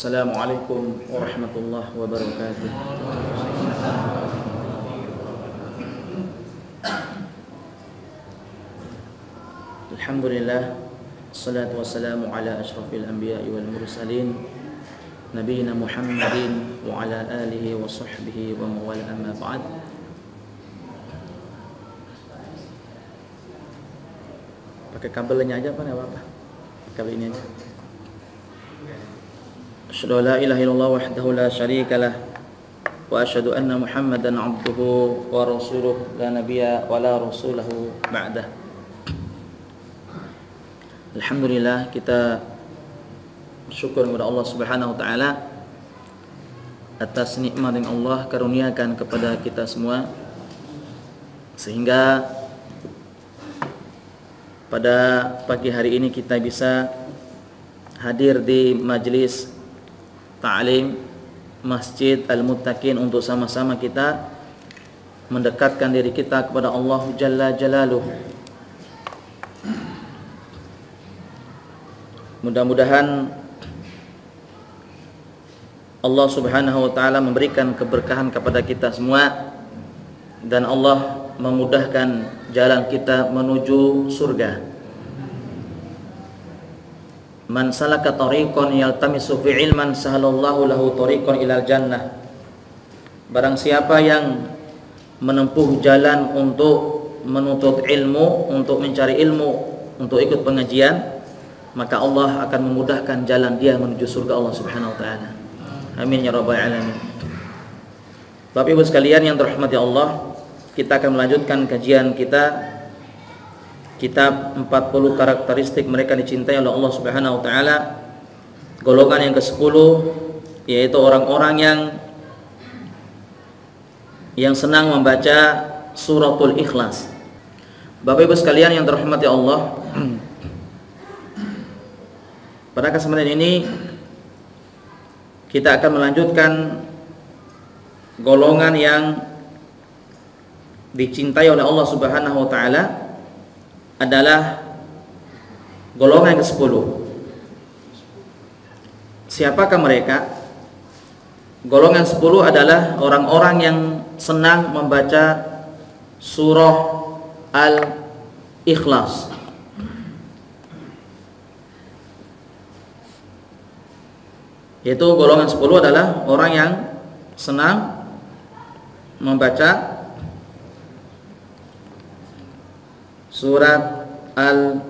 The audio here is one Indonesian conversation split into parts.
Assalamualaikum warahmatullahi wabarakatuh. Alhamdulillah, assalatu wassalamu ala asyrafil anbiya'i wal mursalin nabiyina Muhammadin wa ala alihi wa sahbihi wa mawala amma ba'd. Pakai kabelnya aja apa apa? Kabel ini aja. Asyhadu an la ilaha illallah wahdahu la syarika lah wa asyhadu anna Muhammadan abduhu wa rasuluh la nabiyya wa la rasulahu ba'dah. Alhamdulillah, kita bersyukur kepada Allah Subhanahu wa taala atas nikmat yang Allah karuniakan kepada kita semua, sehingga pada pagi hari ini kita bisa hadir di majelis ta'lim Masjid Al-Muttaqin untuk sama-sama kita mendekatkan diri kita kepada Allah Jalla Jalaluh. Mudah-mudahan Allah Subhanahu wa taala memberikan keberkahan kepada kita semua dan Allah memudahkan jalan kita menuju surga. Man salaka tariqan yaltamisu fi ilman sahalallahu lahu tariqan ilal jannah. Barang siapa yang menempuh jalan untuk menuntut ilmu, untuk mencari ilmu, untuk ikut pengajian, maka Allah akan memudahkan jalan dia menuju surga Allah Subhanahu wa taala. Amin ya rabbal alamin. Bapak Ibu sekalian yang dirahmati Allah, kita akan melanjutkan kajian kita kitab 40 karakteristik mereka dicintai oleh Allah Subhanahu wa taala. Golongan yang ke-10 yaitu orang-orang yang senang membaca suratul Ikhlas. Bapak Ibu sekalian yang dirahmati Allah, pada kesempatan ini kita akan melanjutkan golongan yang dicintai oleh Allah Subhanahu wa taala adalah golongan ke-10. Siapakah mereka? Golongan 10 adalah orang-orang yang senang membaca surah Al-Ikhlas. Yaitu golongan 10 adalah orang yang senang membaca surat Al-Ikhlas.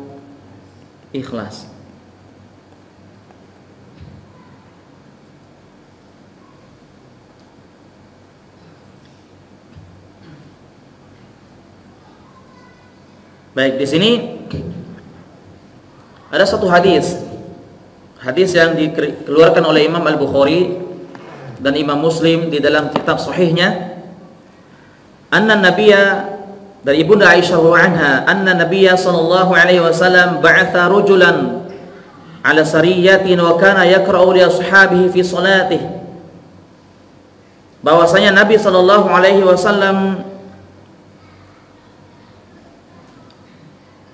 Baik, di sini ada satu hadis yang dikeluarkan oleh Imam Al-Bukhari dan Imam Muslim di dalam kitab sahihnya. Anna Nabiyya, dari Ibunda Aisyah radhiyallahu anha, anna Nabiyya sallallahu alaihi wasallam ba'atha rajulan ala sariyatin wa kana yaqra'u li ashabihi fi salatih. Bahwasanya Nabi sallallahu alaihi wasallam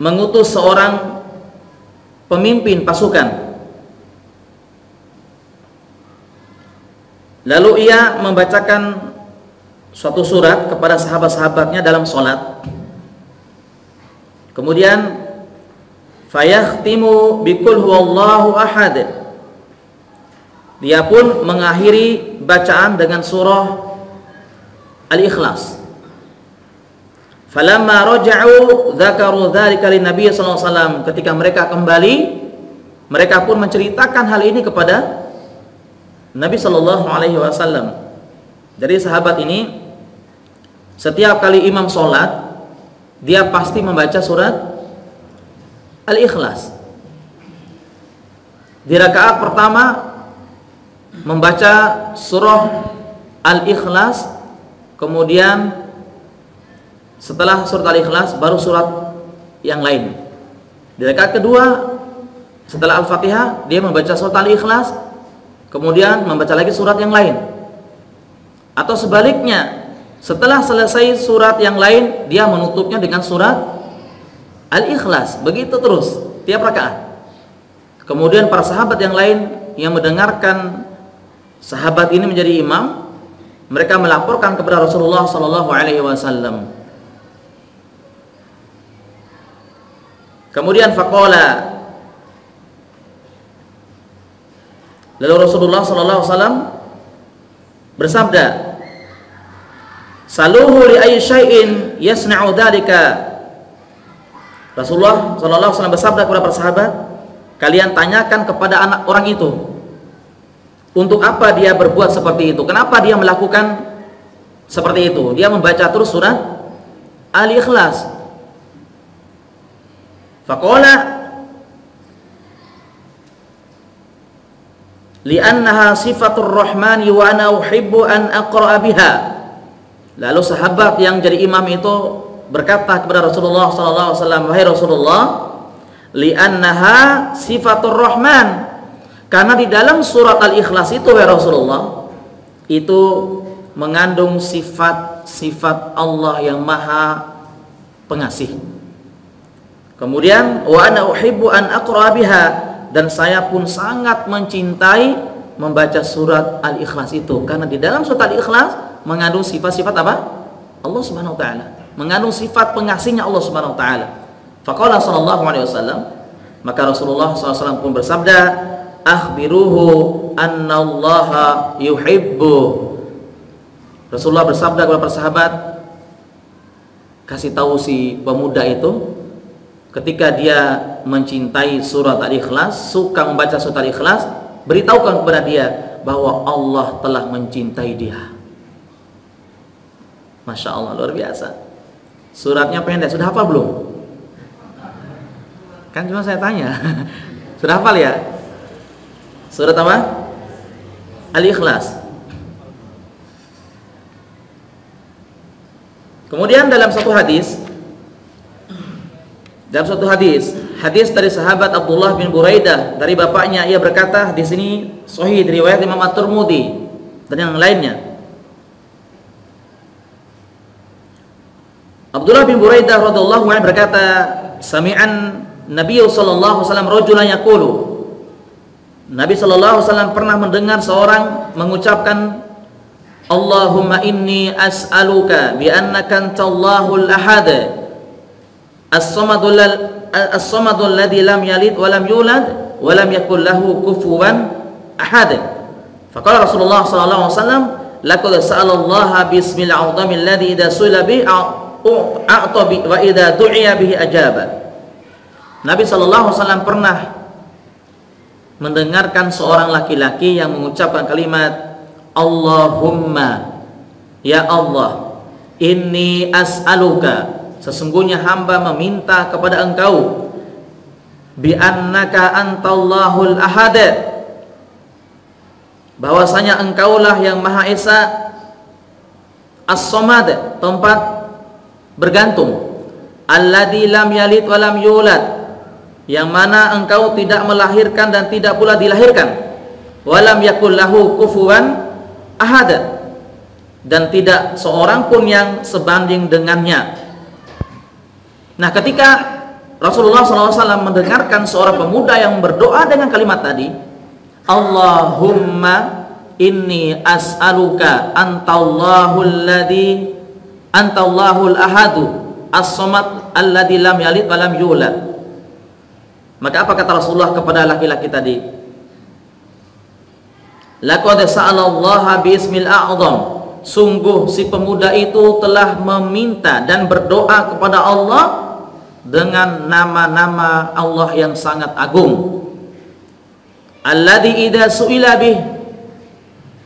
mengutus seorang pemimpin pasukan. Lalu ia membacakan suatu surat kepada sahabat-sahabatnya dalam salat. Kemudian fayakhtimu biqul huwallahu ahad. Dia pun mengakhiri bacaan dengan surah Al-Ikhlas. Falamma raja'u dzakaru dzalika linnabiy sallallahu alaihi wasallam. Ketika mereka kembali, mereka pun menceritakan hal ini kepada Nabi sallallahu alaihi wasallam. Jadi sahabat ini setiap kali imam sholat, dia pasti membaca surat Al-Ikhlas. Di rakaat pertama membaca surah Al-Ikhlas, kemudian setelah surat Al-Ikhlas baru surat yang lain. Di rakaat kedua setelah Al-Fatihah dia membaca surat Al-Ikhlas, kemudian membaca lagi surat yang lain. Atau sebaliknya, setelah selesai surat yang lain dia menutupnya dengan surat Al-Ikhlas. Begitu terus tiap rakaat. Kemudian para sahabat yang lain yang mendengarkan sahabat ini menjadi imam, mereka melaporkan kepada Rasulullah sallallahu alaihi wasallam. Kemudian faqala, lalu Rasulullah sallallahu alaihi wasallam bersabda, saluhu li ayyi syai'in yasna'u dzalika. Rasulullah sallallahu alaihi wasallam bersabda kepada para sahabat, kalian tanyakan kepada anak orang itu, untuk apa dia berbuat seperti itu? Kenapa dia melakukan seperti itu? Dia membaca terus surat Al-Ikhlas. Faqala li'annaha sifatur rahmani wa ana uhibbu an aqra'a biha. Lalu sahabat yang jadi imam itu berkata kepada Rasulullah sallallahu alaihi wasallam, wahai Rasulullah, li'annaha sifatur rahman, karena di dalam surat Al-Ikhlas itu, wahai Rasulullah, itu mengandung sifat-sifat Allah yang Maha Pengasih. Kemudian wa ana uhibbu an aqra biha, dan saya pun sangat mencintai membaca surat Al-Ikhlas itu, karena di dalam surat Al-Ikhlas mengandung sifat-sifat apa? Allah Subhanahu wa taala, mengandung sifat pengasihnya Allah Subhanahu wa taala. Faqala sallallahu alaihi wasallam, maka Rasulullah SAW pun bersabda, akhbiruhu annallaha yuhibbu. Rasulullah bersabda kepada para sahabat, kasih tahu si pemuda itu, ketika dia mencintai surat Al-Ikhlas, suka membaca surat Al-Ikhlas, beritahukan kepada dia bahwa Allah telah mencintai dia. Masya Allah, luar biasa. Suratnya pendek, sudah hafal belum? Kan cuma saya tanya. Sudah hafal ya? Surat apa? Al-Ikhlas. Kemudian dalam satu hadis, hadis dari sahabat Abdullah bin Buraidah dari bapaknya, ia berkata, di sini sahih riwayat Imam At-Tirmidzi dan yang lainnya. Abdullah bin Buraidah radhiyallahu anhu berkata, sami'an Nabi sallallahu alaihi wasallam rajulan yaqulu. Nabi sallallahu alaihi wasallam pernah mendengar seorang mengucapkan, Allahumma inni as'aluka bi annaka antallahul ahad as-samadul ladzi lam yalid wa lam yulad wa lam yakul lahu kufuwan ahad. Faqala Rasulullah sallallahu alaihi wasallam, laqad sa'alallaha bismil 'azamil ladzi idza su'ila bi a'ta bi wa idza du'iya bihi ajaba. Nabi sallallahu alaihi wasallam pernah mendengarkan seorang laki-laki yang mengucapkan kalimat, Allahumma, ya Allah, inni as'aluka, sesungguhnya hamba meminta kepada engkau, bi annaka antallahul ahad, bahwasanya engkaulah yang Maha Esa, as-samad, tempat bergantung, alladzi lam yalid wa lam yulad, yang mana engkau tidak melahirkan dan tidak pula dilahirkan, wa lam yakul lahu kufuwan ahad, dan tidak seorang pun yang sebanding dengannya. Nah, ketika Rasulullah SAW mendengarkan seorang pemuda yang berdoa dengan kalimat tadi, Allahumma inni as'aluka antallahul ahadu as-samad alladzi lam yalid wa lam yulad. Maka apa kata Rasulullah kepada laki-laki tadi? Laqad sa'alallaha bismil a'zam, sungguh si pemuda itu telah meminta dan berdoa kepada Allah dengan nama-nama Allah yang sangat agung. Alladzi idza su'ila bih,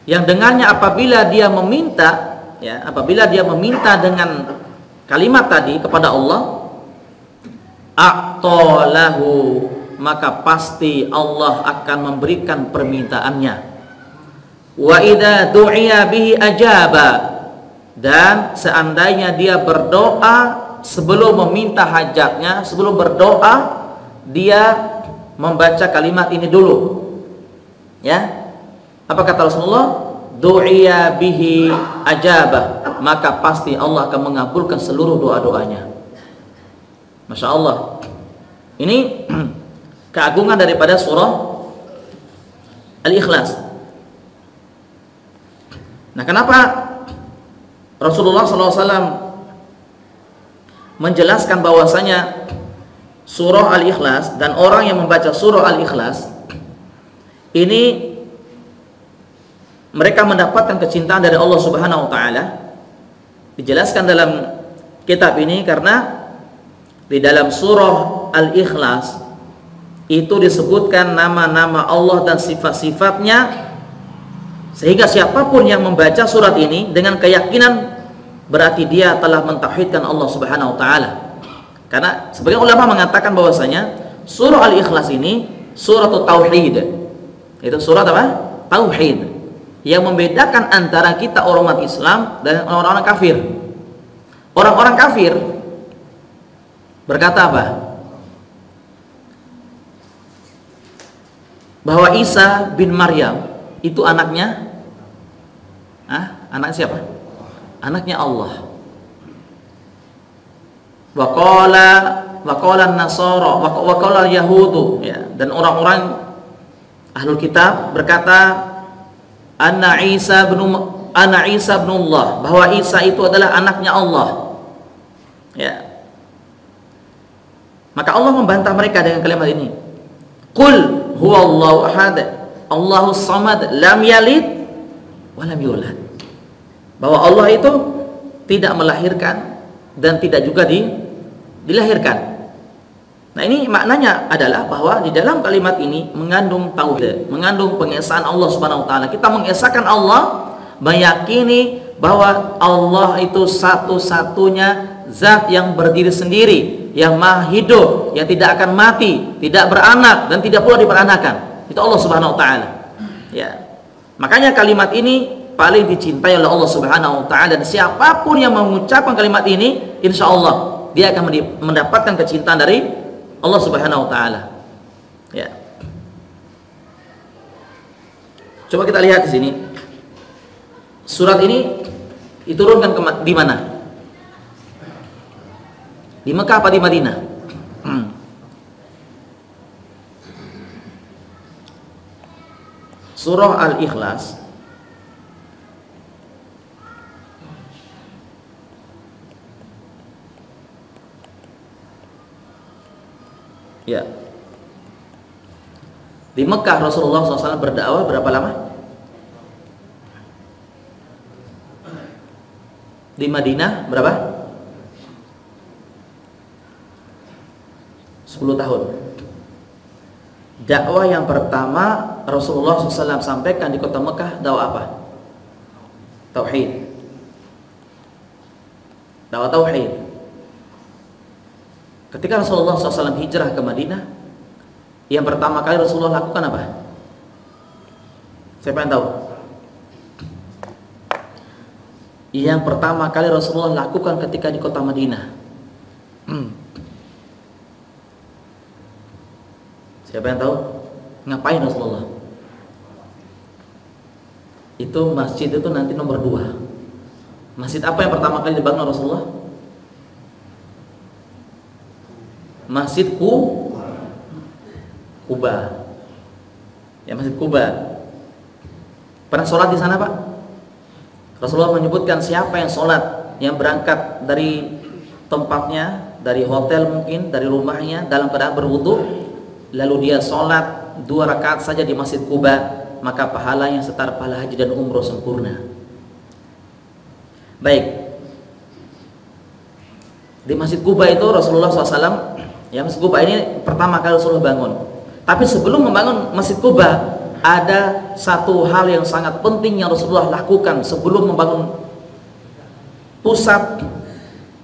yang dengannya apabila dia meminta, ya, apabila dia meminta dengan kalimat tadi kepada Allah, a'talahu, maka pasti Allah akan memberikan permintaannya. Wa idza du'iya bihi ajaba, dan seandainya dia berdoa sebelum meminta hajatnya, sebelum berdoa dia membaca kalimat ini dulu, ya. Apa kata Rasulullah? Du'iya bihi ajaba, maka pasti Allah akan mengabulkan seluruh doa-doanya. Masya Allah. Ini keagungan daripada surah Al-Ikhlas. Nah, kenapa Rasulullah SAW menjelaskan bahwasanya surah Al-Ikhlas dan orang yang membaca surah Al-Ikhlas ini mereka mendapatkan kecintaan dari Allah Subhanahu wa taala? Dijelaskan dalam kitab ini karena di dalam surah Al-Ikhlas itu disebutkan nama-nama Allah dan sifat-sifatnya, sehingga siapapun yang membaca surat ini dengan keyakinan berarti dia telah mentauhidkan Allah Subhanahu wa taala. Karena sebagian ulama mengatakan bahwasanya surah Al-Ikhlas ini surat tauhid. Itu surat apa? Tauhid. Yang membedakan antara kita orang umat Islam dan orang-orang kafir. Orang-orang kafir berkata apa? Bahwa Isa bin Maryam itu anaknya, anak siapa? Anaknya Allah. Wa qala an-nasara wa qala al-yahudu, ya, dan orang-orang ahlul kitab berkata Anna Isa bin Allah, bahwa Isa itu adalah anaknya Allah. Ya. Maka Allah membantah mereka dengan kalimat ini. Qul huwallahu ahad, Allahus samad, lam yalid wa lam yulad. Bahwa Allah itu tidak melahirkan dan tidak juga dilahirkan. Nah, ini maknanya adalah bahwa di dalam kalimat ini mengandung tauhid, mengandung pengesaan Allah Subhanahu wa taala. Kita mengesahkan Allah, meyakini bahwa Allah itu satu-satunya zat yang berdiri sendiri, yang maha hidup, yang tidak akan mati, tidak beranak dan tidak pula diperanakan. Itu Allah Subhanahu wa taala. Ya. Makanya kalimat ini paling dicintai oleh Allah Subhanahu wa taala, dan siapapun yang mengucapkan kalimat ini, insyaallah dia akan mendapatkan kecintaan dari Allah Subhanahu wa taala. Ya. Coba kita lihat di sini. Surat ini diturunkan di mana? Di Mekah apa di Madinah? Surah Al-Ikhlas ya, di Mekah Rasulullah SAW berdakwah berapa lama? Di Madinah berapa? 10 tahun. Dakwah yang pertama Rasulullah SAW sampaikan di kota Mekah, dakwah apa? Tauhid. Dakwah tauhid. Ketika Rasulullah SAW hijrah ke Madinah, yang pertama kali Rasulullah lakukan apa? Siapa yang tahu? Yang pertama kali Rasulullah lakukan ketika di kota Madinah, siapa yang tahu? Ngapain Rasulullah? Itu masjid itu nanti nomor 2. Masjid apa yang pertama kali dibangun Rasulullah? Masjid Kuba. Ya, Masjid Kuba. Pernah sholat di sana, Pak? Rasulullah menyebutkan siapa yang sholat, yang berangkat dari tempatnya, dari hotel mungkin, dari rumahnya dalam keadaan berwudu, lalu dia sholat 2 rakaat saja di Masjid Kuba, maka pahalanya setara pahala haji dan umroh sempurna. Baik. Di Masjid Kuba itu Rasulullah SAW, ya, Masjid Kuba ini pertama kali Rasulullah bangun. Tapi sebelum membangun Masjid Kuba, ada satu hal yang sangat penting yang Rasulullah lakukan sebelum membangun pusat,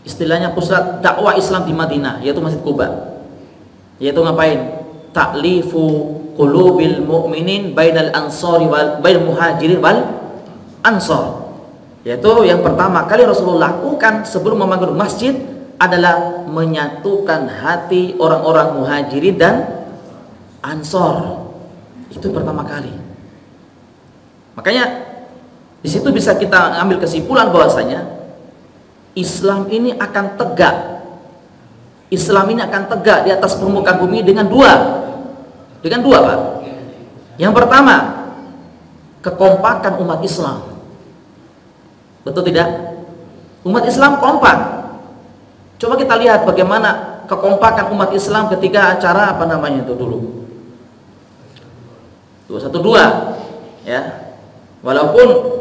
istilahnya pusat dakwah Islam di Madinah, yaitu Masjid Kuba. Yaitu ngapain? Ta'lifu qulubil mu'minin bainal ansari wal bainal muhajirin wal ansar. Yaitu yang pertama kali Rasulullah lakukan sebelum membangun masjid adalah menyatukan hati orang-orang muhajirin dan ansor. Itu pertama kali. Makanya di situ bisa kita ambil kesimpulan bahwasanya Islam ini akan tegak. Islam ini akan tegak di atas permukaan bumi dengan dua, Pak. Yang pertama, kekompakan umat Islam. Betul tidak? Umat Islam kompak. Coba kita lihat bagaimana kekompakan umat Islam ketika acara apa namanya itu dulu 212 ya. Walaupun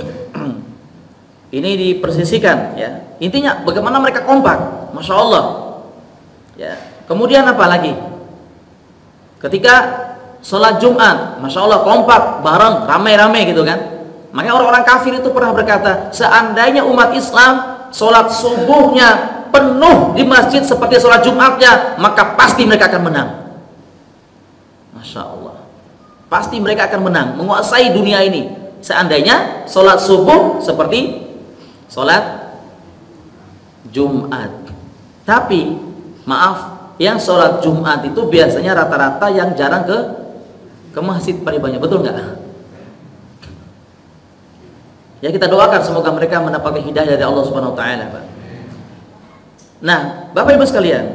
ini dipersisikan ya. Intinya bagaimana mereka kompak, Masya Allah ya. Kemudian apa lagi? Ketika sholat Jumat, Masya Allah kompak, bareng, ramai-ramai gitu kan. Makanya orang-orang kafir itu pernah berkata, seandainya umat Islam sholat subuhnya penuh di masjid seperti sholat Jumatnya, maka pasti mereka akan menang. Masya Allah, pasti mereka akan menang, menguasai dunia ini. Seandainya sholat subuh seperti sholat Jumat. Tapi maaf, yang sholat Jumat itu biasanya rata-rata yang jarang ke masjid paling banyak, betul nggak? Ya, kita doakan semoga mereka mendapatkan hidayah dari Allah Subhanahu wa taala, Pak. Nah, Bapak Ibu sekalian,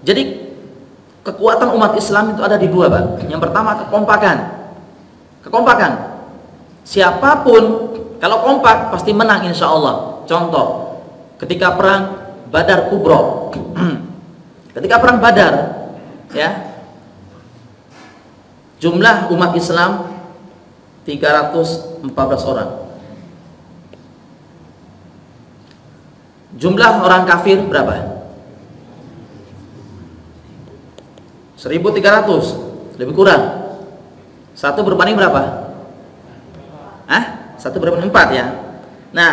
jadi kekuatan umat Islam itu ada di dua, Pak. Yang pertama kekompakan. Kekompakan. Siapapun kalau kompak pasti menang insya Allah. Contoh, ketika perang Badar Kubro. Ketika perang Badar, ya, jumlah umat Islam 314 orang. Jumlah orang kafir berapa? 1.300, lebih kurang. Satu berbanding berapa? Satu berbanding 4 ya. Nah,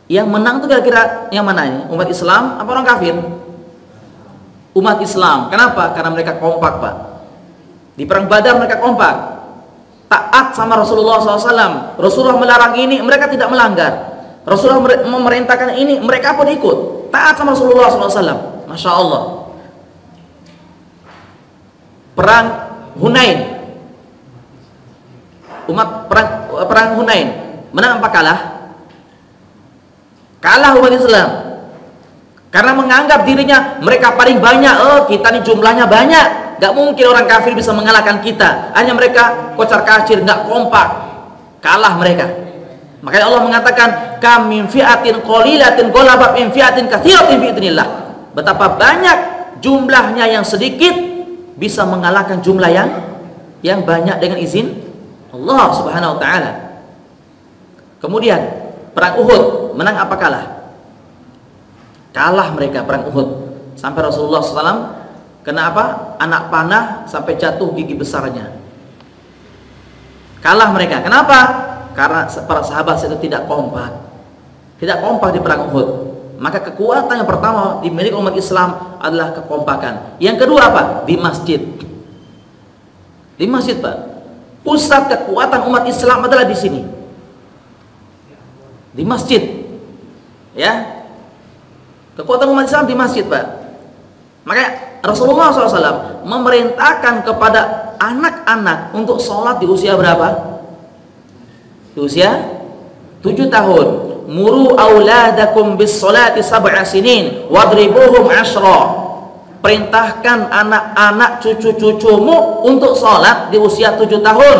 yang menang itu kira-kira yang mana ini? Umat Islam apa orang kafir? Umat Islam. Kenapa? Karena mereka kompak, Pak. Di perang Badar mereka kompak, taat sama Rasulullah SAW. Rasulullah melarang ini, mereka tidak melanggar. Rasulullah memerintahkan ini, mereka pun ikut taat sama Rasulullah SAW. Masya Allah. Perang Hunain, perang Hunain, menang apa kalah? Kalah umat Islam, karena menganggap dirinya mereka paling banyak. Oh, kita nih jumlahnya banyak, gak mungkin orang kafir bisa mengalahkan kita. Hanya mereka kocar kacir, gak kompak, kalah mereka. Makanya Allah mengatakan, kam min fi'atin qalilatin ghalabat min fi'atin katsiratin bi'idznillah. Betapa banyak jumlahnya yang sedikit bisa mengalahkan jumlah yang banyak dengan izin Allah Subhanahu wa taala. Kemudian perang Uhud, menang apa kalah? Kalah mereka perang Uhud. Sampai Rasulullah SAW kena apa? Anak panah sampai jatuh gigi besarnya. Kalah mereka. Kenapa? Karena para sahabat itu tidak kompak. Tidak kompak di perang Uhud. Maka kekuatan yang pertama dimiliki umat Islam adalah kekompakan. Yang kedua apa? Di masjid. Di masjid, Pak. Pusat kekuatan umat Islam adalah di sini. Di masjid. Ya. Kekuatan umat Islam di masjid, Pak. Makanya Rasulullah SAW memerintahkan kepada anak-anak untuk sholat di usia berapa? Di usia 7 tahun. Muru auladakum bis sholati sab'a sinin wadribuhum 10. Perintahkan anak-anak cucu-cucumu untuk sholat di usia 7 tahun.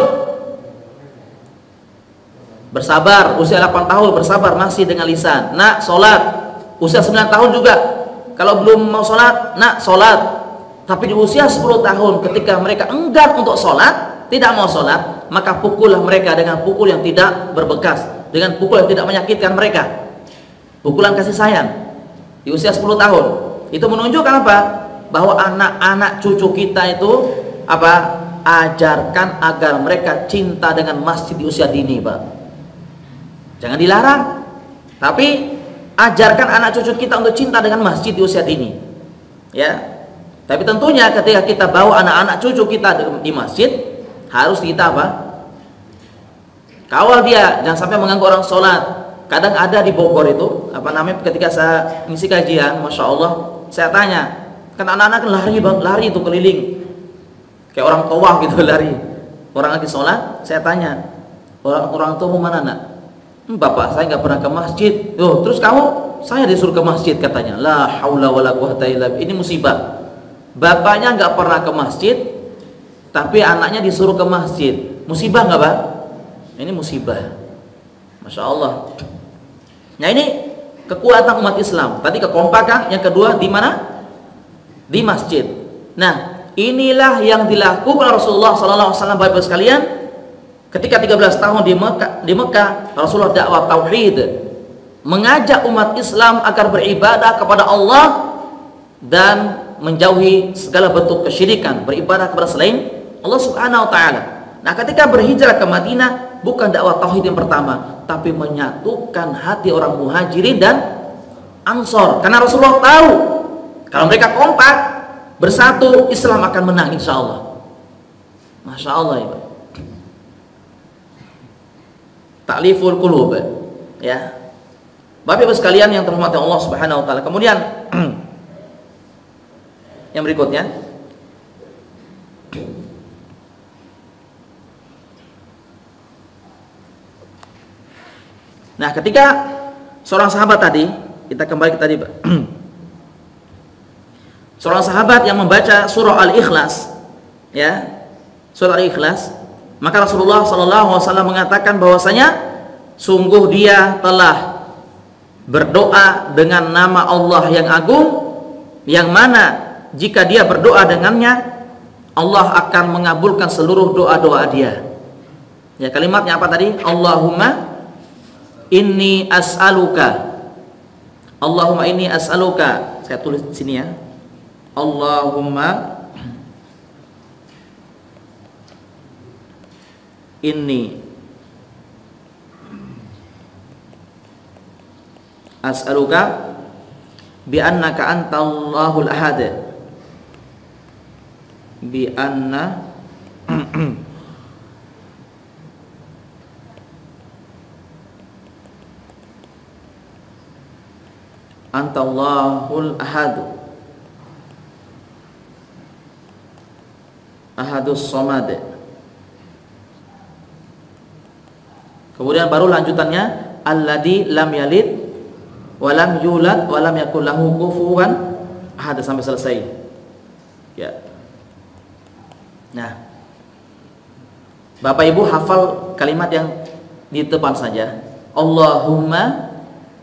Bersabar, usia 8 tahun bersabar masih dengan lisan. Nak sholat. Usia 9 tahun juga, kalau belum mau sholat, nak sholat. Tapi di usia 10 tahun ketika mereka enggan untuk sholat, tidak mau sholat, maka pukullah mereka dengan pukul yang tidak berbekas, dengan pukul yang tidak menyakitkan mereka. Pukulan kasih sayang di usia 10 tahun. Itu menunjukkan apa? Bahwa anak-anak cucu kita itu apa? Ajarkan agar mereka cinta dengan masjid di usia dini, Pak. Jangan dilarang, tapi ajarkan anak cucu kita untuk cinta dengan masjid di usia dini. Ya. Tapi tentunya ketika kita bawa anak-anak cucu kita di masjid, harus kita apa? Kawal dia, jangan sampai mengganggu orang sholat. Kadang ada di Bogor itu, apa namanya, ketika saya ngisi kajian, Masya Allah, saya tanya, kan anak-anak kan lari itu keliling, kayak orang tawaf gitu lari. Orang lagi sholat, saya tanya, orang tua mana nak? Bapak saya nggak pernah ke masjid. Tuh, terus kamu? Saya disuruh ke masjid katanya. La haula wala quwata illa billah. Ini musibah. Bapaknya nggak pernah ke masjid, tapi anaknya disuruh ke masjid. Musibah nggak, Pak? Ini musibah. Masya Allah. Nah, ini kekuatan umat Islam. Tadi kekompakan, yang kedua di mana? Di masjid. Nah, inilah yang dilakukan Rasulullah sallallahu alaihi wasallam, Bapak sekalian, ketika 13 tahun di Mekah, Rasulullah dakwah tauhid, mengajak umat Islam agar beribadah kepada Allah dan menjauhi segala bentuk kesyirikan, beribadah kepada selain Allah Subhanahu wa taala. Nah, ketika berhijrah ke Madinah, bukan dakwah tauhid yang pertama, tapi menyatukan hati orang Muhajirin dan Ansor. Karena Rasulullah tahu kalau mereka kompak bersatu, Islam akan menang insyaallah. Masya Allah ya, Pak. Ta'liful qulub, ya. Bapak Ibu sekalian yang terhormati Allah Subhanahu wa taala. Kemudian yang berikutnya, nah, ketika seorang sahabat tadi, kita kembali ke tadi, seorang sahabat yang membaca surah Al-Ikhlas, ya, surah Al-Ikhlas, maka Rasulullah SAW mengatakan bahwasanya sungguh dia telah berdoa dengan nama Allah yang agung, yang mana jika dia berdoa dengannya, Allah akan mengabulkan seluruh doa-doa dia. Ya, kalimatnya apa tadi? Allahumma inni as'aluka. Allahumma inni as'aluka. Saya tulis di sini ya. Allahumma inni as'aluka bi annaka antallahul ahad. Bi anna antallahul ahad, ahadus somad. Kemudian baru lanjutannya alladzi lam yalid wa lam yulad wa lam yakul lahu kufuwan ahad, sampai selesai. Ya. Nah, Bapak Ibu hafal kalimat yang di depan saja. Allahumma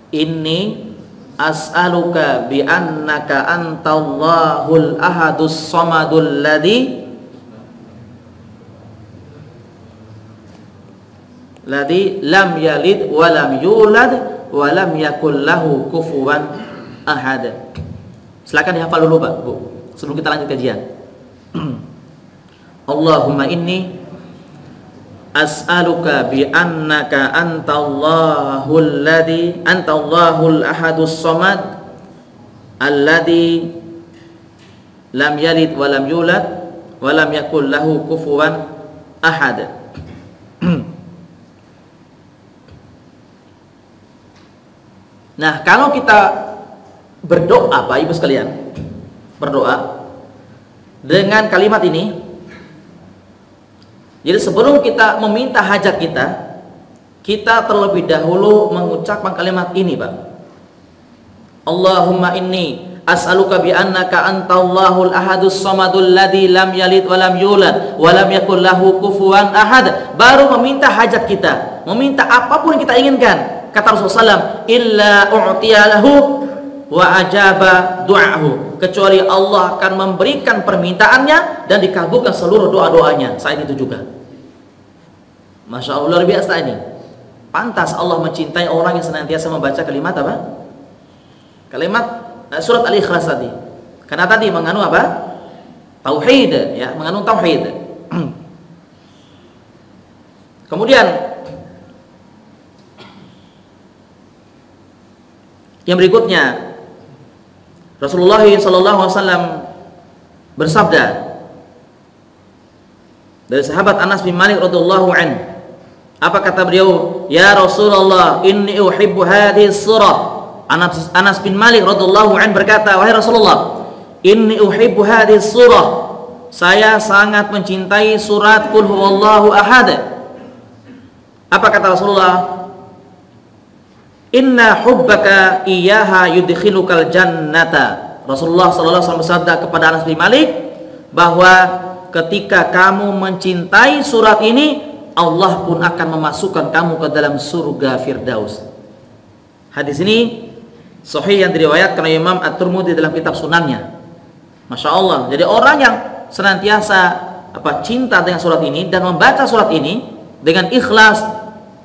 inni as'aluka bi annaka antallahul ahadus samadul ladzi lam yalid wa lam yulad wa lam yakul lahu kufuwan ahad. Silakan dihafal dulu, Pak, Bu, sebelum kita lanjut kajian. Allahumma inni as'aluka bi annaka antallahul ahadus samad alladzi lam yalid wa lam yulad wa lam yakul lahu kufuwan ahad. Nah, kalau kita berdoa, Pak Ibu sekalian, berdoa dengan kalimat ini, jadi sebelum kita meminta hajat kita terlebih dahulu mengucapkan kalimat ini, Pak. Allahumma inni as'aluka bi annaka antallahul ahadus samadul ladzi lam yalid wa lam yulad wa lam yakul lahu kufuwan ahad. Baru meminta hajat kita, meminta apapun yang kita inginkan. Kata Rasulullah SAW, illa u'tiyalahu wa ajaba du'ahu, kecuali Allah akan memberikan permintaannya dan dikabulkan seluruh doa-doanya saat itu juga. Masya Allah, luar biasa ini. Pantas Allah mencintai orang yang senantiasa membaca kalimat apa? Kalimat surat Al-Ikhlas tadi. Karena tadi mengandung apa? Tauhid, ya, mengandung tauhid. Kemudian yang berikutnya, Rasulullah SAW bersabda dari sahabat Anas bin Malik radhiyallahu anhu. Apa kata beliau? Ya Rasulullah, inni uhibbu hadhihi surah. Anas bin Malik radhiyallahu anhu berkata, wahai Rasulullah, inni uhibbu hadhihi surah. Saya sangat mencintai surat Qul huwallahu ahad. Apa kata Rasulullah? Inna hubbaka iyyaha yudkhilukal jannata. Rasulullah sallallahu alaihi wasallam bersabda kepada Anas bin Malik bahwa ketika kamu mencintai surat ini, Allah pun akan memasukkan kamu ke dalam surga Firdaus. Hadis ini sahih yang diriwayatkan oleh Imam At-Tirmidzi dalam kitab Sunannya. Masya Allah. Jadi orang yang senantiasa cinta dengan surat ini dan membaca surat ini dengan ikhlas,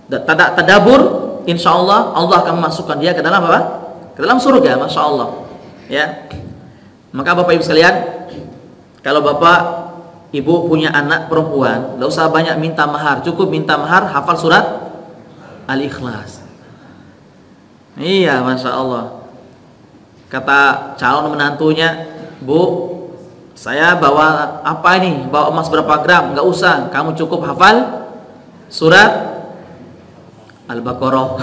tadabbur, insya Allah Allah akan memasukkan dia ke dalam apa? Ke dalam surga. Masya Allah. Ya. Maka Bapak Ibu sekalian, kalau Bapak Ibu punya anak perempuan, tidak usah banyak minta mahar, cukup minta mahar hafal surat Al-Ikhlas. Iya, Masya Allah. Kata calon menantunya, Bu, saya bawa apa ini? Bawa emas berapa gram? Enggak usah, kamu cukup hafal surat Al-Baqarah.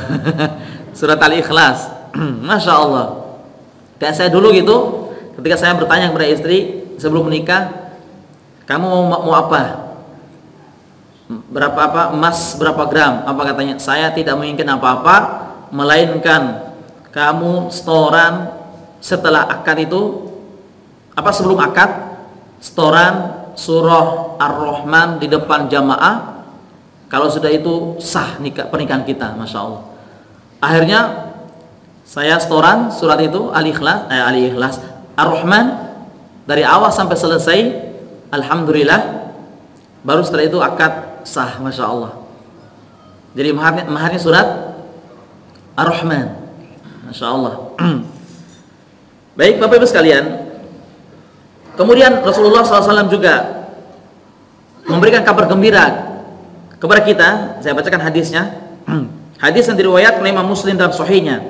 Surat Al-Ikhlas. Masya Allah. Kayak saya dulu gitu, ketika saya bertanya kepada istri sebelum menikah, kamu mau apa? Berapa emas berapa gram? Apa katanya? Saya tidak menginginkan apa-apa melainkan kamu setoran setelah akad itu, sebelum akad, setoran surah Ar-Rahman di depan jamaah. Kalau sudah itu sah pernikahan kita. Masya Allah. Akhirnya saya setoran surat itu Al-Ikhlas, Ar-Rahman dari awal sampai selesai. Alhamdulillah. Baru setelah itu akad sah. Masya Allah. Jadi maharnya surat Ar-Rahman. Masya Allah. Baik Bapak Ibu sekalian, kemudian Rasulullah SAW juga memberikan kabar gembira kepada kita. Saya bacakan hadisnya. Hadis yang diriwayatkan oleh Imam Muslim dalam sahihnya.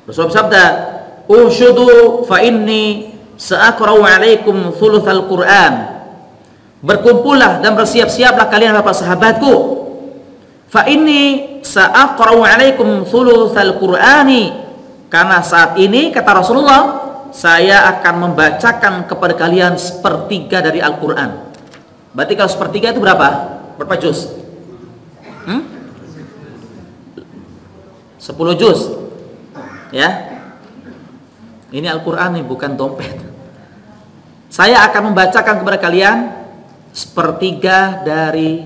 Rasulullah bersabda, "Ushudu fa inni sa'aqra'u 'alaikum thulutsal Qur'an." Berkumpullah dan bersiap-siaplah kalian para sahabatku. Fa inni sa'aqra'u 'alaikum thulutsal Qur'ani. Karena saat ini kata Rasulullah, saya akan membacakan kepada kalian sepertiga dari Al-Qur'an. Berarti kalau sepertiga itu berapa? Berapa juz? 10 juz. Ya. Ini Al-Qur'an, ini bukan dompet. Saya akan membacakan kepada kalian sepertiga dari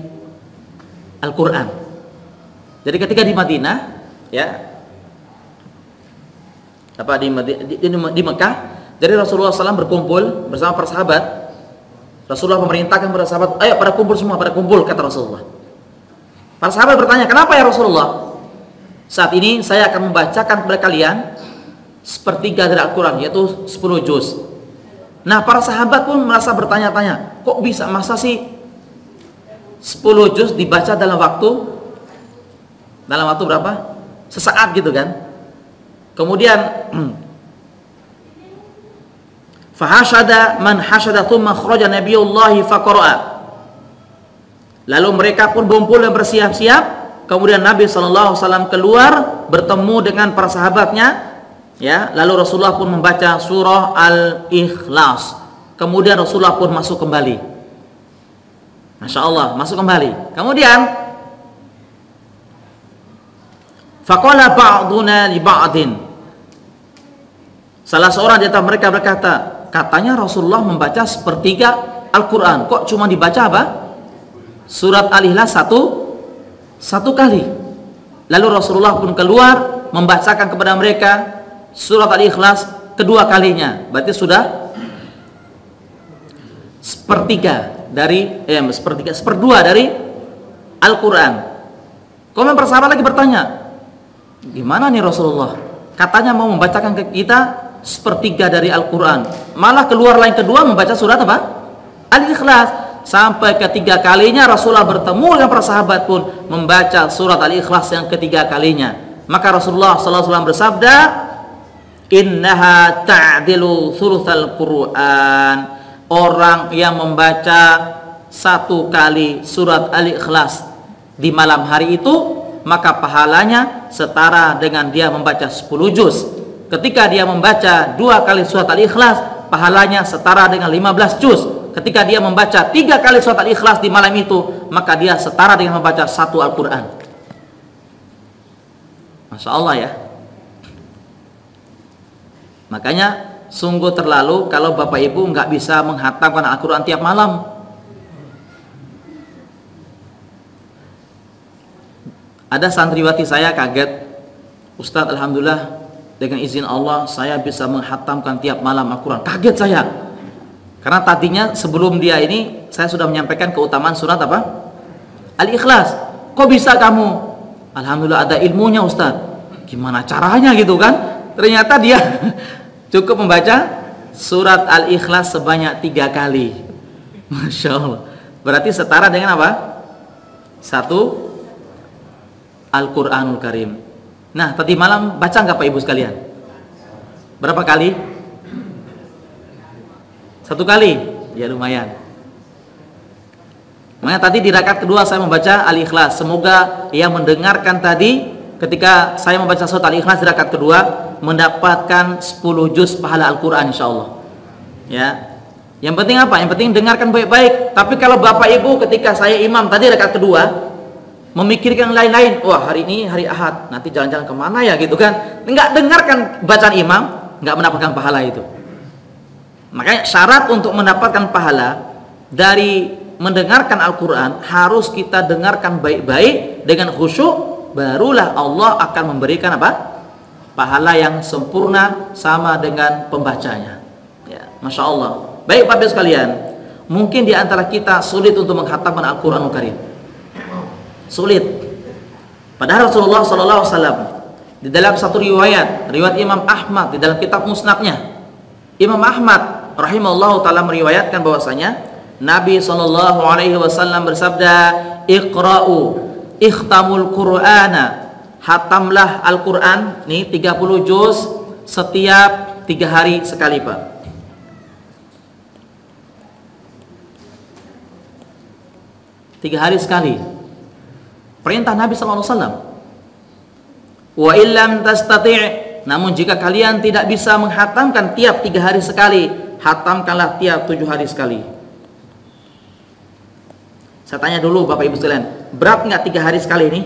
Al-Qur'an. Jadi ketika di Madinah, ya, di Mekah, jadi Rasulullah SAW berkumpul bersama para sahabat. Rasulullah memerintahkan para sahabat, ayo pada kumpul semua, pada kumpul, kata Rasulullah. Para sahabat bertanya, kenapa ya Rasulullah? Saat ini saya akan membacakan kepada kalian sepertiga dari Al-Quran, yaitu 10 juz. Nah para sahabat pun merasa bertanya-tanya, kok bisa, masa sih 10 juz dibaca dalam waktu berapa? Sesaat gitu kan. Kemudian fahashada man hashada thumma kharaja nabiyullahi faqara'a. Lalu mereka pun berkumpul dan bersiap-siap. Kemudian Nabi SAW keluar bertemu dengan para sahabatnya, ya. Lalu Rasulullah pun membaca surah Al-Ikhlas. Kemudian Rasulullah pun masuk kembali. Masya Allah, masuk kembali. Kemudian faqala ba'duna li ba'din. Salah seorang di antara mereka berkata, katanya Rasulullah membaca sepertiga Al-Quran, kok cuma dibaca apa? Surat Al-Ikhlas satu kali. Lalu Rasulullah pun keluar membacakan kepada mereka surat Al-Ikhlas kedua kalinya. Berarti sudah seperdua dari Al-Quran. Kemudian para sahabat lagi bertanya, gimana nih Rasulullah? Katanya mau membacakan ke kita sepertiga dari Al-Quran, malah keluar lain kedua membaca surat apa? Al-Ikhlas. Sampai ketiga kalinya Rasulullah bertemu dengan para sahabat pun membaca surat Al-Ikhlas yang ketiga kalinya. Maka Rasulullah SAW bersabda, innaha ta'dilu thulutsal Qur'an. Orang yang membaca satu kali surat Al-Ikhlas di malam hari itu, maka pahalanya setara dengan dia membaca 10 juz. Ketika dia membaca 2 kali surat Al-Ikhlas, pahalanya setara dengan 15 juz. Ketika dia membaca 3 kali surat Al-Ikhlas di malam itu, maka dia setara dengan membaca 1 Al-Quran. Masya Allah ya. Makanya sungguh terlalu kalau Bapak Ibu nggak bisa menghatamkan Al-Quran tiap malam. Ada santriwati saya kaget, Ustadz, alhamdulillah dengan izin Allah saya bisa menghatamkan tiap malam Al-Quran. Kaget saya, karena tadinya sebelum dia ini saya sudah menyampaikan keutamaan surat apa? Al-Ikhlas. Kok bisa kamu? Alhamdulillah ada ilmunya Ustadz. Gimana caranya gitu kan? Ternyata dia cukup membaca surat Al-Ikhlas sebanyak 3 kali. Masya Allah. Berarti setara dengan apa? 1 Al-Quranul Karim. Nah, tadi malam baca nggak Pak Ibu sekalian? Berapa kali? 1 kali? Ya lumayan. Makanya tadi di rakaat kedua saya membaca Al-Ikhlas. Semoga yang mendengarkan tadi ketika saya membaca surat Al-Ikhlas di rakaat kedua mendapatkan 10 juz pahala Al-Quran insyaallah. Ya. Yang penting apa? Yang penting dengarkan baik-baik. Tapi kalau Bapak Ibu ketika saya imam tadi rakaat kedua memikirkan lain-lain, wah hari ini hari Ahad, nanti jalan-jalan kemana ya gitu kan, enggak dengarkan bacaan imam, enggak mendapatkan pahala itu. Makanya syarat untuk mendapatkan pahala dari mendengarkan Al-Quran harus kita dengarkan baik-baik dengan khusyuk, barulah Allah akan memberikan apa? Pahala yang sempurna sama dengan pembacanya. Ya, Masya Allah. Baik Bapak sekalian, mungkin di antara kita sulit untuk menghatamkan Al-Quranul Karim. Sulit. Padahal Rasulullah SAW di dalam satu riwayat Imam Ahmad di dalam kitab Musnadnya, Imam Ahmad rahimahullah taala meriwayatkan bahwasanya Nabi SAW bersabda, "Iqra'u ikhtamul Qur'ana." Hatamlah Al-Quran nih 30 juz setiap 3 hari sekali Pak. Tiga hari sekali. Perintah Nabi SAW. Wa illam tastati', namun jika kalian tidak bisa menghatamkan tiap 3 hari sekali, hatamkanlah tiap 7 hari sekali. Saya tanya dulu Bapak Ibu sekalian, berat nggak 3 hari sekali ini?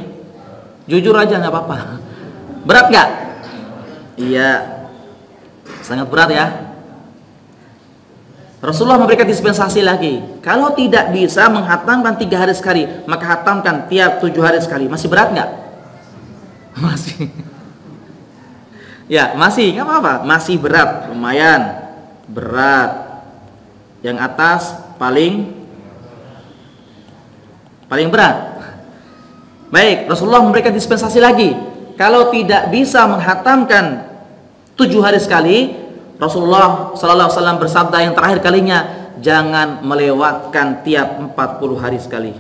Jujur aja nggak apa-apa. Berat nggak? Iya, sangat berat ya. Rasulullah memberikan dispensasi lagi. Kalau tidak bisa menghatamkan 3 hari sekali, maka hatamkan tiap 7 hari sekali. Masih berat nggak? Masih. Ya, masih, nggak apa-apa. Masih berat, lumayan berat. Yang atas paling berat. Baik, Rasulullah memberikan dispensasi lagi. Kalau tidak bisa menghatamkan 7 hari sekali, Rasulullah SAW bersabda yang terakhir kalinya, jangan melewatkan tiap 40 hari sekali.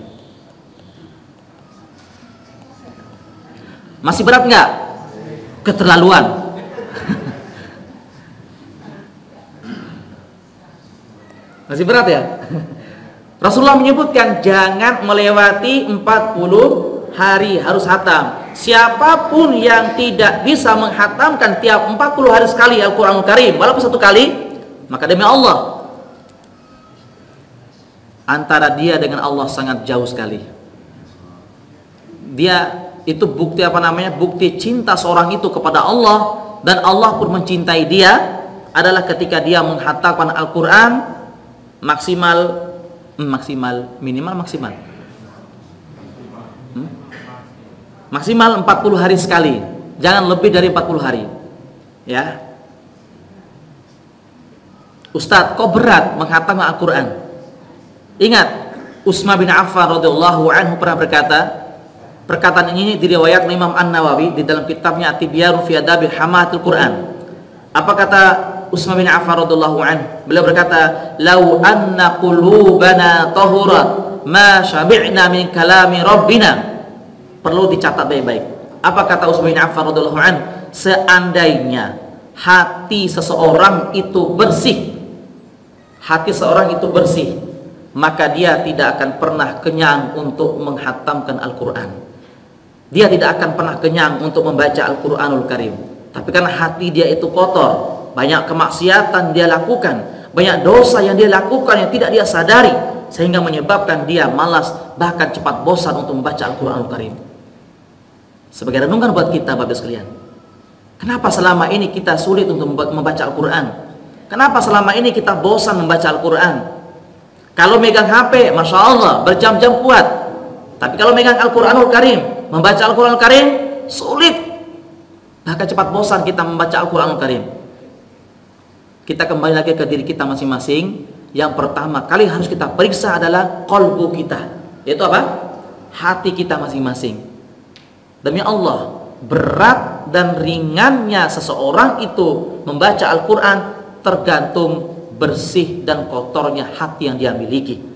Masih berat nggak? Keterlaluan. Masih berat ya? Rasulullah menyebutkan jangan melewati 40 hari harus hatam. Siapapun yang tidak bisa menghatamkan tiap 40 hari sekali Al-Quranul Karim, walaupun 1 kali, maka demi Allah, antara dia dengan Allah sangat jauh sekali. Dia itu bukti apa namanya? Bukti cinta seorang itu kepada Allah, dan Allah pun mencintai dia adalah ketika dia menghatamkan Al-Quran maksimal maksimal 40 hari sekali, jangan lebih dari 40 hari. Ya. Ustadz, kok berat menghatamkan Al-Quran? Ingat, Utsman bin Affan radhiyallahu anhu pernah berkata, perkataan ini diriwayatkan Imam An-Nawawi di dalam kitabnya At-Tibyan fi Adabi Hamatul Quran. Apa kata Utsman bin Affan radhiyallahu anhu? Beliau berkata, "Lau anna qulubana tahurat ma syabi'na min kalami rabbina." Perlu dicatat baik-baik. Apa kata Utsman bin Affan radhiyallahu anhu? Seandainya hati seseorang itu bersih, maka dia tidak akan pernah kenyang untuk menghatamkan Al-Quran. Dia tidak akan pernah kenyang untuk membaca Al-Quranul Karim. Tapi karena hati dia itu kotor, banyak kemaksiatan dia lakukan, banyak dosa yang dia lakukan yang tidak dia sadari, sehingga menyebabkan dia malas, bahkan cepat bosan untuk membaca Al-Quranul Karim. Sebagai renungan buat kita Bapak sekalian, kenapa selama ini kita sulit untuk membaca Al-Quran? Kenapa selama ini kita bosan membaca Al-Quran? Kalau megang HP, Masya Allah, berjam-jam kuat. Tapi kalau megang Al-Quranul Karim, membaca Al-Quranul Karim, sulit. Bahkan cepat bosan kita membaca Al-Quranul Karim. Kita kembali lagi ke diri kita masing-masing. Yang pertama kali harus kita periksa adalah qalbu kita, yaitu apa? Hati kita masing-masing. Demi Allah, berat dan ringannya seseorang itu membaca Al-Quran tergantung bersih dan kotornya hati yang dia miliki.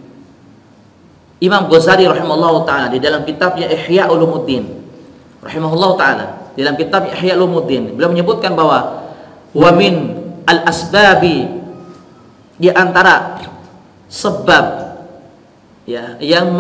Imam Ghazali rahimahullah ta'ala di dalam kitabnya Ihya Ulumuddin rahimahullah ta'ala, di dalam kitab Ihya Ulumuddin, beliau menyebutkan bahwa wa min al-asbabi, di antara sebab ya yang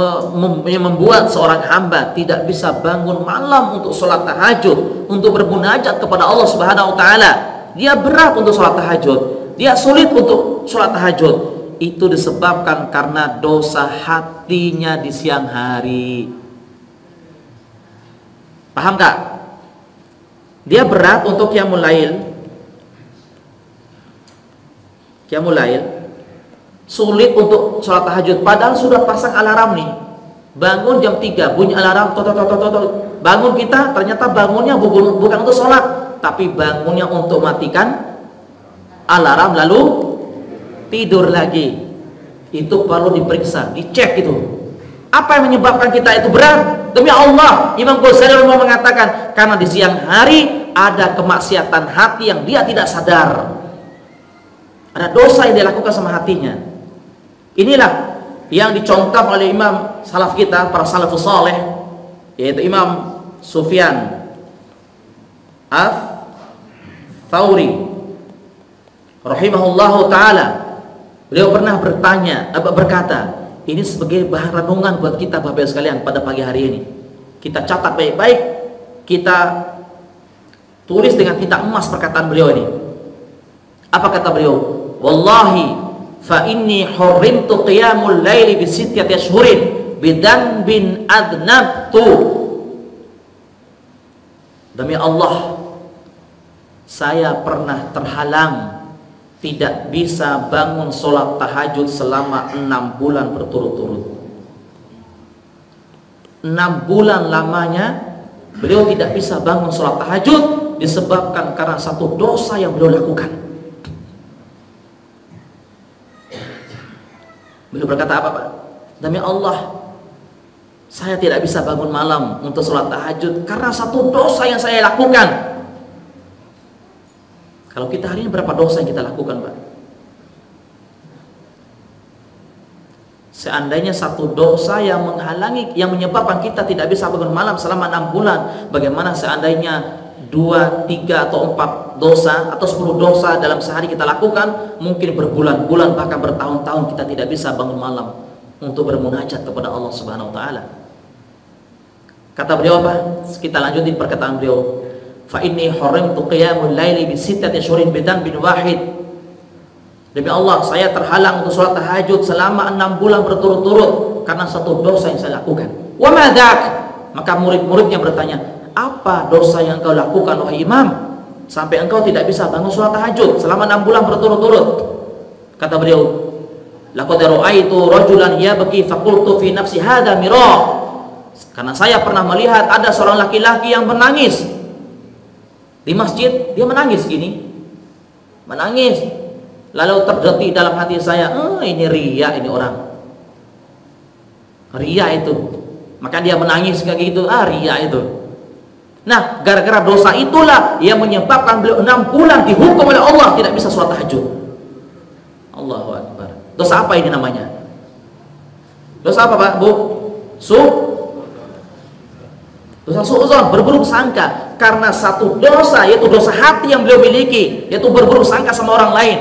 membuat seorang hamba tidak bisa bangun malam untuk sholat tahajud, untuk bermunajat kepada Allah Subhanahu wa taala. Dia berat untuk sholat tahajud, dia sulit untuk sholat tahajud. Itu disebabkan karena dosa hatinya di siang hari. Paham gak? Dia berat untuk qiyamul lail, sulit untuk sholat tahajud, padahal sudah pasang alarm nih, bangun jam 3, bunyi alarm, bangun kita, ternyata bangunnya bukan untuk sholat, tapi bangunnya untuk matikan alarm lalu tidur lagi. Itu perlu diperiksa, dicek itu. Apa yang menyebabkan kita itu berat? Demi Allah, Imam Ghazali mengatakan karena di siang hari ada kemaksiatan hati yang dia tidak sadar. Ada dosa yang dilakukan sama hatinya. Inilah yang dicontoh oleh imam salaf kita, para salafus saleh, yaitu Imam Sufyan Ats-Tsauri rahimahullahu taala. Beliau pernah berkata, ini sebagai bahan renungan buat kita Bapak sekalian pada pagi hari ini. Kita catat baik-baik, kita tulis dengan tinta emas perkataan beliau ini. Apa kata beliau? Wallahi fa inni hurrimtu qiyamul laili bi sittati ashhurin bidanbin adnabtu. Demi Allah, saya pernah terhalang tidak bisa bangun sholat tahajud selama 6 bulan berturut-turut. 6 bulan lamanya beliau tidak bisa bangun sholat tahajud disebabkan karena satu dosa yang beliau lakukan. Beliau berkata apa Pak? Demi Allah, saya tidak bisa bangun malam untuk sholat tahajud karena satu dosa yang saya lakukan. Kalau kita hari ini berapa dosa yang kita lakukan Pak? Seandainya satu dosa yang menghalangi, yang menyebabkan kita tidak bisa bangun malam selama 6 bulan, bagaimana seandainya 2, 3 atau 4 dosa atau 10 dosa dalam sehari kita lakukan, mungkin berbulan-bulan bahkan bertahun-tahun kita tidak bisa bangun malam untuk bermunajat kepada Allah Subhanahu wa taala. Kata beliau apa? Kita lanjutin perkataan beliau. Fa inni haramtu qiyamul laili bi sittati syurin bidan bin wahid. Demi Allah, saya terhalang untuk sholat tahajud selama 6 bulan berturut-turut karena satu dosa yang saya lakukan. Wa madzak? Maka murid-muridnya bertanya, apa dosa yang engkau lakukan wahai imam sampai engkau tidak bisa bangun sholat tahajud selama 6 bulan berturut-turut? Kata beliau, laqad ra'aitu rajulan yabki faqultu fi nafsi hadza mira. Karena saya pernah melihat ada seorang laki-laki yang menangis di masjid, dia menangis gini, menangis, lalu terdetik dalam hati saya, ini riya, ini orang riya itu, maka dia menangis kayak gitu, riya itu. Nah, gara-gara dosa itulah yang menyebabkan beliau 6 bulan dihukum oleh Allah tidak bisa sholat tahajud. Allahu Akbar. Dosa apa ini namanya? Dosa apa Pak, Bu? Dosa suudzon, berburuk sangka. Karena satu dosa, yaitu dosa hati yang beliau miliki, yaitu berburuk sangka sama orang lain.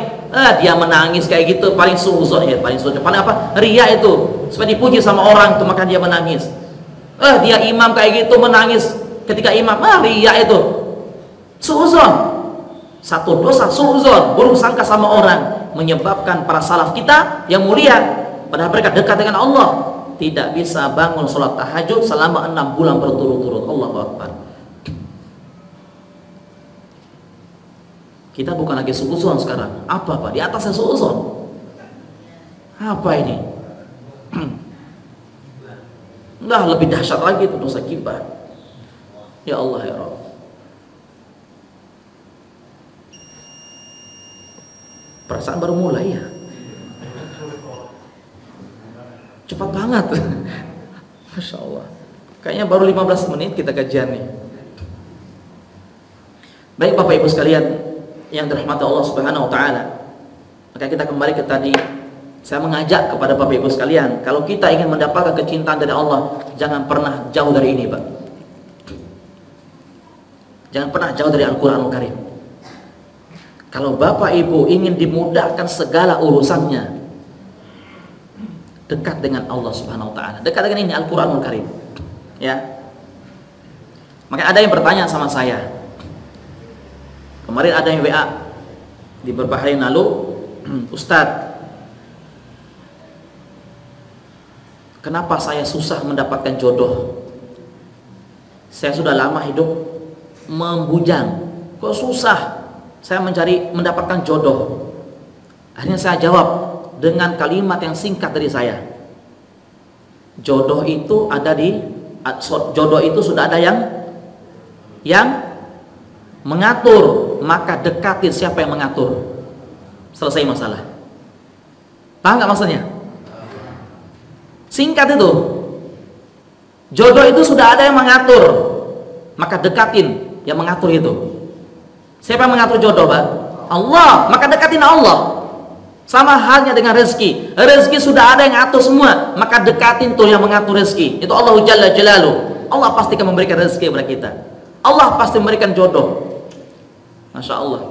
Dia menangis kayak gitu, paling suudzon ya, paling suudzon. Paling apa? Riya itu, supaya dipuji sama orang itu, maka dia menangis. Dia imam kayak gitu menangis ketika imam, riya itu suudzon. Satu dosa suudzon, buruk sangka sama orang, menyebabkan para salaf kita yang mulia, padahal mereka dekat dengan Allah, tidak bisa bangun sholat tahajud selama 6 bulan berturut-turut. Allahu Akbar. Kita bukan lagi suudzon sekarang. Apa Pak? Di atasnya suudzon. Apa ini? Lebih dahsyat lagi itu dosa gibah. Ya Allah ya Rabb. Perasaan baru mulai ya. Cepat banget. Masya Allah. Kayaknya baru 15 menit kita kajian nih. Baik Bapak Ibu sekalian yang dirahmati Allah Subhanahu wa taala. Maka kita kembali ke tadi. Saya mengajak kepada Bapak Ibu sekalian, kalau kita ingin mendapatkan kecintaan dari Allah, jangan pernah jauh dari ini, Pak. Jangan pernah jauh dari Al-Qur'anul Karim. Kalau Bapak Ibu ingin dimudahkan segala urusannya, dekat dengan Allah Subhanahu wa taala. Dekat dengan ini Al-Qur'anul Karim. Ya. Maka ada yang bertanya sama saya. Kemarin ada yang WA di beberapa hari lalu, Ustadz, kenapa saya susah mendapatkan jodoh? Saya sudah lama hidup membujang, kok susah saya mendapatkan jodoh? Akhirnya saya jawab dengan kalimat yang singkat dari saya. Jodoh itu sudah ada yang mengatur, maka dekatin siapa yang mengatur. Selesai masalah. Paham nggak maksudnya? Singkat itu, jodoh itu sudah ada yang mengatur, maka dekatin yang mengatur itu. Siapa yang mengatur jodoh, Pak? Allah, maka dekatin Allah. Sama halnya dengan rezeki. Rezeki sudah ada yang atur semua, maka dekatin tuh yang mengatur rezeki. Itu Allah Jalla Jalaluhu. Allah pasti akan memberikan rezeki kepada kita. Allah pasti memberikan jodoh. Masya Allah.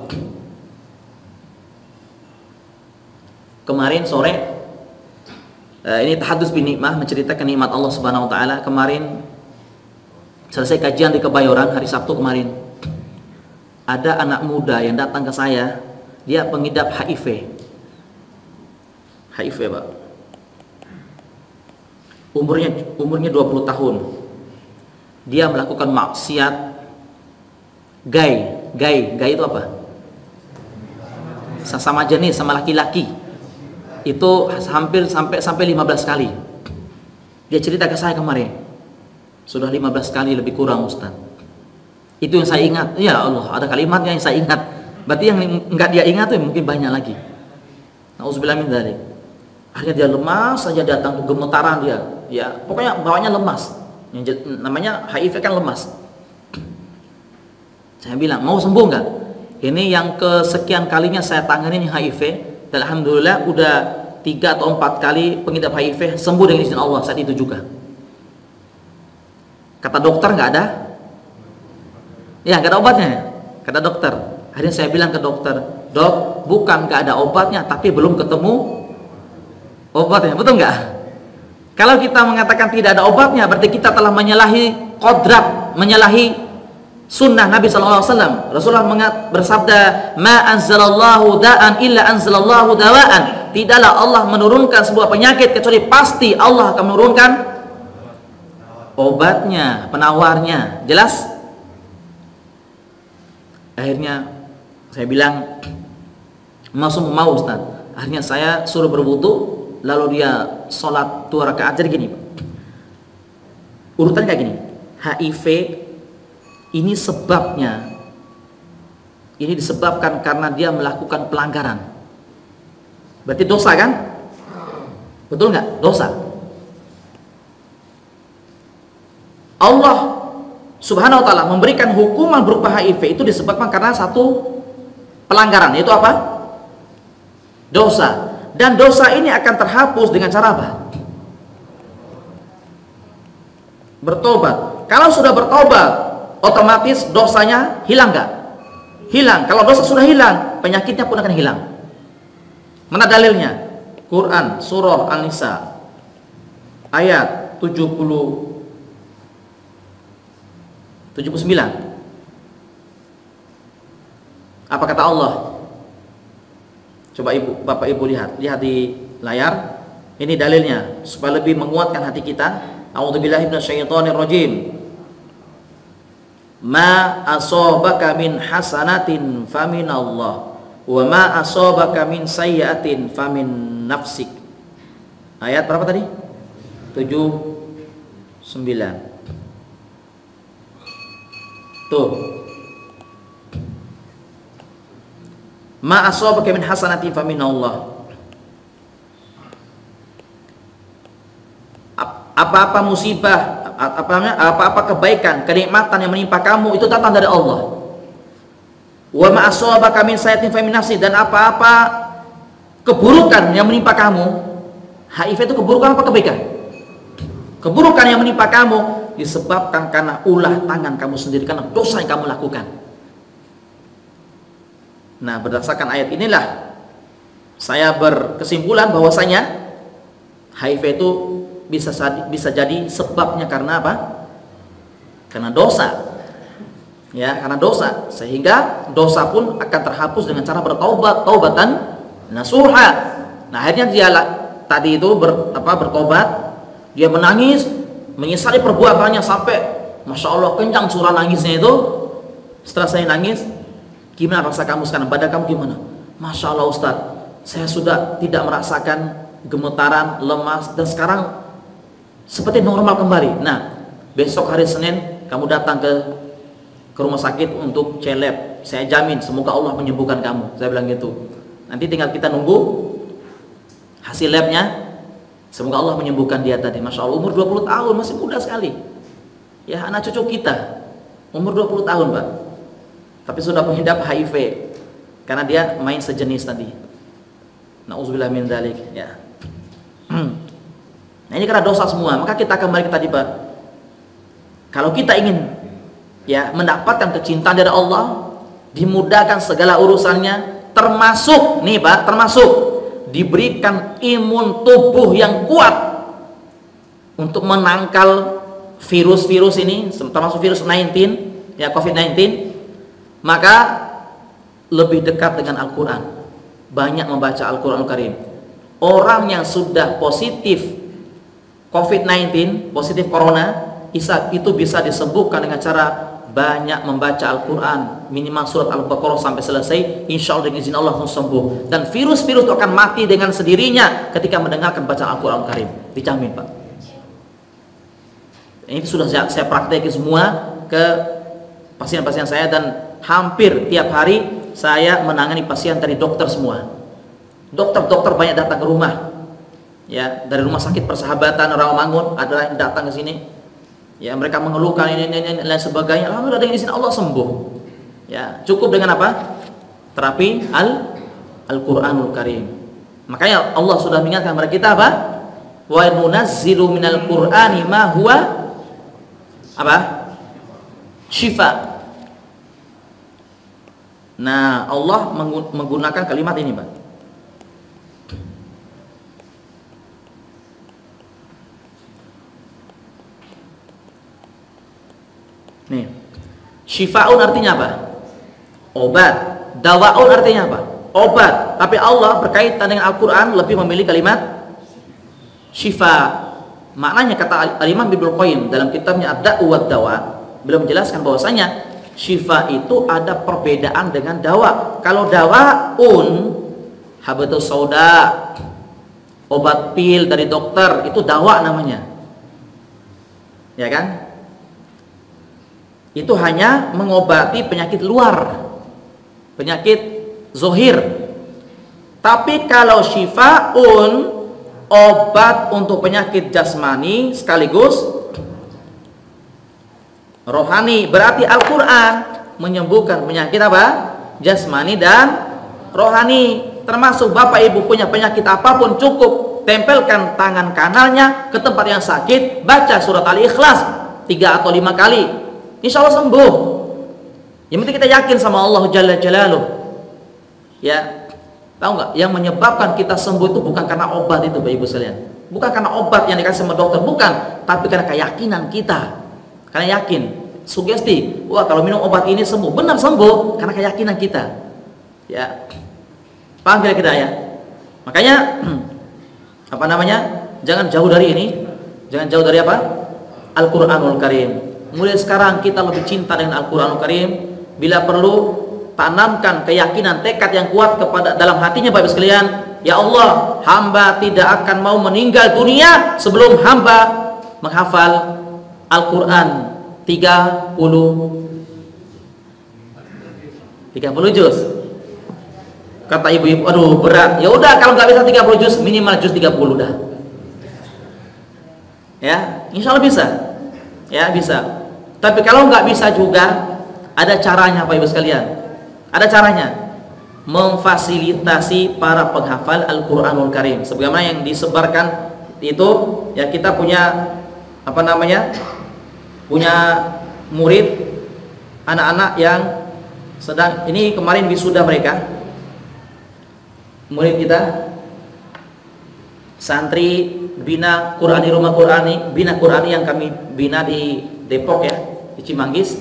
Kemarin sore, ini tahadus bin nikmah, menceritakan nikmat Allah Subhanahu wa taala. Kemarin selesai kajian di Kebayoran hari Sabtu kemarin. Ada anak muda yang datang ke saya, dia pengidap HIV. HIV, Pak. Umurnya 20 tahun. Dia melakukan maksiat gay itu apa? Sesama jenis sama laki-laki. Itu hampir sampai 15 kali. Dia cerita ke saya kemarin. Sudah 15 kali lebih kurang, Ustaz. Itu yang saya ingat. Ya Allah, ada kalimatnya yang saya ingat. Berarti yang enggak dia ingat tuh mungkin banyak lagi. Nauzubillah min dzalik. Akhirnya dia lemas saja, datang tuh gemetaran dia. Ya, pokoknya bawahnya lemas. Yang namanya HIV kan lemas. Saya bilang, "Mau sembuh enggak?" Ini yang kesekian kalinya saya tangani HIV. Dan alhamdulillah udah 3 atau 4 kali pengidap HIV sembuh dengan izin Allah saat itu juga. Kata dokter nggak ada, ya nggak ada obatnya. Kata dokter. Akhirnya saya bilang ke dokter, "Dok, bukan nggak ada obatnya, tapi belum ketemu obatnya." Betul nggak? Kalau kita mengatakan tidak ada obatnya, berarti kita telah menyalahi kodrat, menyalahi sunnah Nabi SAW. Rasulullah bersabda, "Ma anzalallahu da'an illa anzalallahu dawa'an." Tidaklah Allah menurunkan sebuah penyakit kecuali pasti Allah akan menurunkan obatnya, penawarnya. Jelas? Akhirnya saya bilang, mau Ustaz. Akhirnya saya suruh berwudu, lalu dia sholat 2 rakaat. Jadi gini, urutan kayak gini. HIV ini sebabnya, ini disebabkan karena dia melakukan pelanggaran. Berarti dosa kan? Betul nggak? Dosa. Allah Subhanahu wa ta'ala memberikan hukuman berupa HIV itu disebabkan karena satu pelanggaran. Itu apa? Dosa. Dan dosa ini akan terhapus dengan cara apa? Bertobat. Kalau sudah bertobat, otomatis dosanya hilang nggak? Hilang. Kalau dosa sudah hilang, penyakitnya pun akan hilang. Mana dalilnya? Quran surah An-Nisa ayat 79. Apa kata Allah? Coba Bapak Ibu lihat di layar. Ini dalilnya supaya lebih menguatkan hati kita. A'udzubillahi minasyaitonirrajim. Ma asabaka min hasanatin faminallah wa ma asabaka min sayyi'atin famin nafsik. Ayat berapa tadi? 79. Tuh. Ma asabaka min hasanatin fa min Allah. Apa-apa musibah, apa-apa kebaikan, kenikmatan yang menimpa kamu itu datang dari Allah. Wa ma asabaka min sayyi'atin fa min nafsi, dan apa-apa keburukan yang menimpa kamu, HIV itu keburukan apa kebaikan? Keburukan yang menimpa kamu disebabkan karena ulah tangan kamu sendiri, karena dosa yang kamu lakukan. Nah, berdasarkan ayat inilah saya berkesimpulan bahwasanya HIV itu bisa jadi sebabnya karena apa? Karena dosa. Ya, karena dosa, sehingga dosa pun akan terhapus dengan cara bertaubat, taubatan nasuha. Nah, akhirnya dia tadi itu bertobat, dia menangis, menyesali perbuatannya sampai Masya Allah kencang surah nangisnya itu. Setelah saya nangis, gimana rasa kamu sekarang? Badan kamu gimana? Masya Allah Ustaz, saya sudah tidak merasakan gemetaran, lemas, dan sekarang seperti normal kembali. Nah, besok hari Senin kamu datang ke rumah sakit untuk cek lab. Saya jamin semoga Allah menyembuhkan kamu. Saya bilang gitu. Nanti tinggal kita nunggu hasil labnya. Semoga Allah menyembuhkan dia tadi. Masya Allah, umur 20 tahun, masih muda sekali. Ya, anak cucu kita umur 20 tahun, Pak. Tapi sudah mengidap HIV karena dia main sejenis tadi. Nauzubillah min dzalik, ya. Nah, ini karena dosa semua. Maka kita kembali ke tadi, Pak. Kalau kita ingin ya mendapatkan kecintaan dari Allah, dimudahkan segala urusannya, termasuk nih Pak, termasuk diberikan imun tubuh yang kuat untuk menangkal virus-virus ini, termasuk virus 19 ya, COVID-19, maka lebih dekat dengan Al-Quran, banyak membaca Al-Quran Al-Karim. Orang yang sudah positif COVID-19, positif corona, itu bisa disembuhkan dengan cara banyak membaca Al-Quran, minimal surat Al-Baqarah sampai selesai, insya Allah dengan izin Allah langsung sembuh. Dan virus-virus itu akan mati dengan sendirinya ketika mendengarkan bacaan Al-Quran Al-Karim, dijamin Pak. Ini sudah saya praktekin semua ke pasien-pasien saya, dan hampir tiap hari saya menangani pasien dari dokter semua. Dokter-dokter banyak datang ke rumah, ya, dari Rumah Sakit Persahabatan Rawamangun ada yang datang ke sini. Ya, mereka mengeluhkan ini dan sebagainya. Alhamdulillah dengan izin Allah sembuh. Ya, cukup dengan apa? Terapi Al-Qur'anul Karim. Makanya Allah sudah mengingatkan kepada kita apa? Wa nunazzilu minal Qur'ani ma huwa apa? Syifa. Nah, Allah menggunakan kalimat ini, Pak. Nih, syifaun artinya apa? Obat. Dawaun artinya apa? Obat. Tapi Allah berkaitan dengan Al-Quran lebih memilih kalimat syifa. Maknanya kata Al-Imam Ibnu Qayyim dalam kitabnya Ad-Da'u wad-Dawa, beliau menjelaskan bahwasanya syifa itu ada perbedaan dengan dawa. Kalau dawaun, habatus sauda, obat pil dari dokter, itu dawa namanya. Ya kan? Itu hanya mengobati penyakit luar, penyakit zohir. Tapi kalau syifaun, obat untuk penyakit jasmani sekaligus rohani. Berarti Al-Quran menyembuhkan penyakit apa? Jasmani dan rohani. Termasuk bapak ibu punya penyakit apapun, cukup tempelkan tangan kanannya ke tempat yang sakit, baca surat Al-Ikhlas 3 atau 5 kali, insya Allah sembuh. Yang penting kita yakin sama Allah Jalla Jalaluh. Ya, tahu nggak? Yang menyebabkan kita sembuh itu bukan karena obat itu, Bapak Ibu sekalian. Bukan karena obat yang dikasih sama dokter, bukan. Tapi karena keyakinan kita. Karena yakin, sugesti. Wah, kalau minum obat ini sembuh, benar sembuh karena keyakinan kita. Ya, paham kira-kira ya? Makanya apa namanya? Jangan jauh dari ini. Jangan jauh dari apa? Al-Qur'anul Karim. Mulai sekarang kita lebih cinta dengan Al-Qur'anul Karim. Bila perlu, tanamkan keyakinan, tekad yang kuat kepada dalam hatinya, Bapak Ibu sekalian. Ya Allah, hamba tidak akan mau meninggal dunia sebelum hamba menghafal Al-Quran 30 juz. Kata ibu-ibu, aduh berat. Ya udah, kalau nggak bisa 30 juz, minimal juz 30 dah. Ya, insya Allah bisa. Ya, bisa. Tapi kalau nggak bisa juga, ada caranya Pak Ibu sekalian. Ada caranya. Memfasilitasi para penghafal Al-Qur'anul Karim. Sebagaimana yang disebarkan itu, ya kita punya apa namanya? Punya murid anak-anak yang sedang, ini kemarin wisuda mereka. Murid kita santri bina Qur'ani, rumah Qur'ani, bina Qur'ani yang kami bina di Depok ya, di Cimanggis.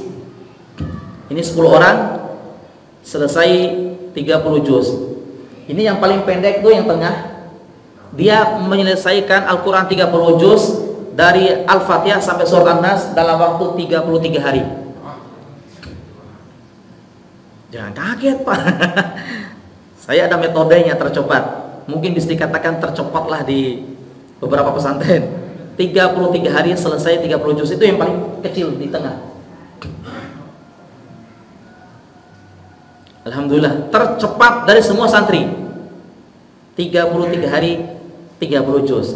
Ini 10 orang selesai 30 juz. Ini yang paling pendek tuh yang tengah. Dia menyelesaikan Al-Qur'an 30 juz dari Al-Fatihah sampai surat An-Nas dalam waktu 33 hari. Jangan kaget, Pak. Saya ada metodenya tercepat. Mungkin bisa dikatakan tercepatlah di beberapa pesantren. 33 hari selesai 30 juz, itu yang paling kecil di tengah. Alhamdulillah, tercepat dari semua santri. 33 hari 30 juz.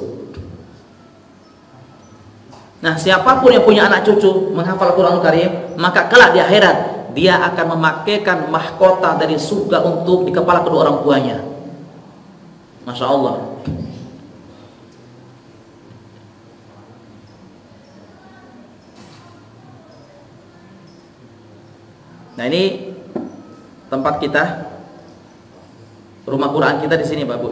Nah, siapapun yang punya anak cucu menghafal Al-Qur'anul Karim, maka kelak di akhirat dia akan memakaikan mahkota dari surga untuk di kepala kedua orang tuanya. Masya Allah. Nah, ini tempat kita, rumah Quran kita di sini, Pak Bu.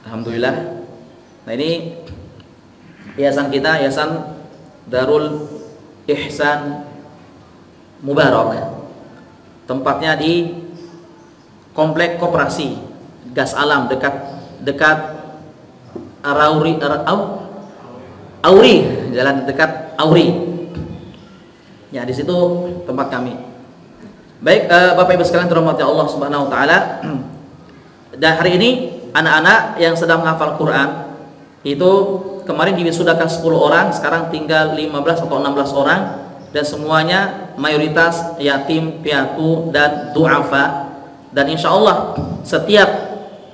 Alhamdulillah. Nah, ini yayasan kita, Yayasan Darul Ihsan Mubarak. Tempatnya di Komplek Koperasi Gas Alam, dekat Auri, jalan dekat Auri. Ya, di situ tempat kami. Baik, Bapak Ibu sekalian dirahmati Allah Subhanahu wa taala. Dan hari ini anak-anak yang sedang menghafal Quran itu kemarin diwisudakan 10 orang, sekarang tinggal 15 atau 16 orang, dan semuanya mayoritas yatim piatu dan du'afa. Dan insya Allah setiap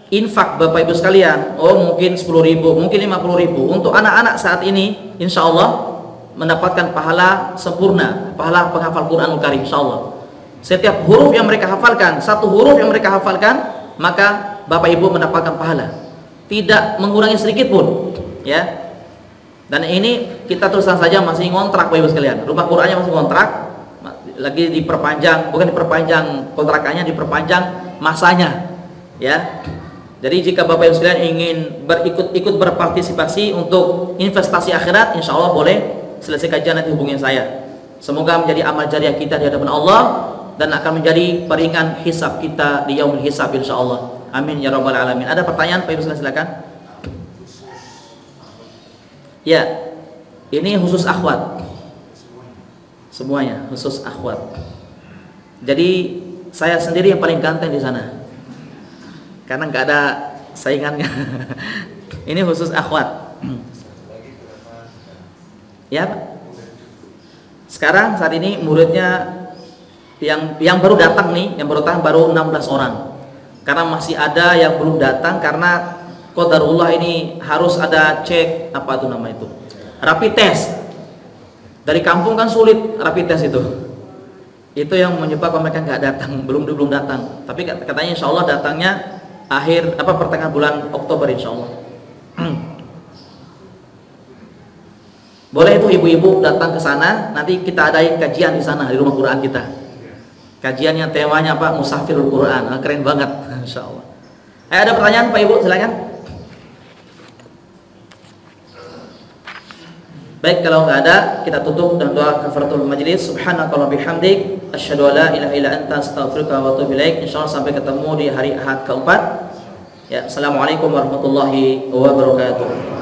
infak Bapak Ibu sekalian, mungkin 10.000, mungkin 50.000 untuk anak-anak saat ini, insya Allah mendapatkan pahala sempurna, pahala penghafal Quranul Karim, insya Allah. Setiap huruf yang mereka hafalkan, satu huruf yang mereka hafalkan, maka Bapak Ibu mendapatkan pahala, tidak mengurangi sedikit pun, ya. Dan ini kita teruskan saja masih ngontrak Bapak Ibu sekalian, rumah Qurannya masih ngontrak, lagi diperpanjang, bukan diperpanjang kontrakannya, diperpanjang masanya, ya. Jadi jika Bapak Ibu sekalian ingin ikut berpartisipasi untuk investasi akhirat, insya Allah boleh. Selesai kajian nanti hubungin saya. Semoga menjadi amal jariah kita di hadapan Allah dan akan menjadi peringan hisab kita di yaumul hisab, insya Allah. Amin ya rabbal alamin. Ada pertanyaan Pak Ibu sekalian, silakan. Ya, ini khusus akhwat. Semuanya khusus akhwat. Jadi saya sendiri yang paling ganteng di sana, karena nggak ada saingannya. Ini khusus akhwat. Ya, sekarang saat ini muridnya yang baru datang nih, yang baru datang baru 16 orang. Karena masih ada yang belum datang karena qadarullah ini harus ada cek apa itu nama itu, rapid test. Dari kampung kan sulit rapid test itu. Itu yang menyebabkan mereka nggak datang, belum datang. Tapi katanya insya Allah datangnya pertengahan bulan Oktober insya Allah. Boleh itu ibu-ibu datang ke sana, nanti kita adain kajian di sana di rumah Quran kita. Kajian yang temanya apa? Musafirul Quran. Keren banget, insyaallah. Ada pertanyaan Pak Ibu, silakan. Baik, kalau nggak ada, kita tutup dengan doa kafaratul majlis. Subhanakallahumma bihamdik, asyhadu an la ilaha illa anta, astaghfiruka wa atubu ilaik. Insyaallah sampai ketemu di hari Ahad keempat. Ya, assalamualaikum warahmatullahi wabarakatuh.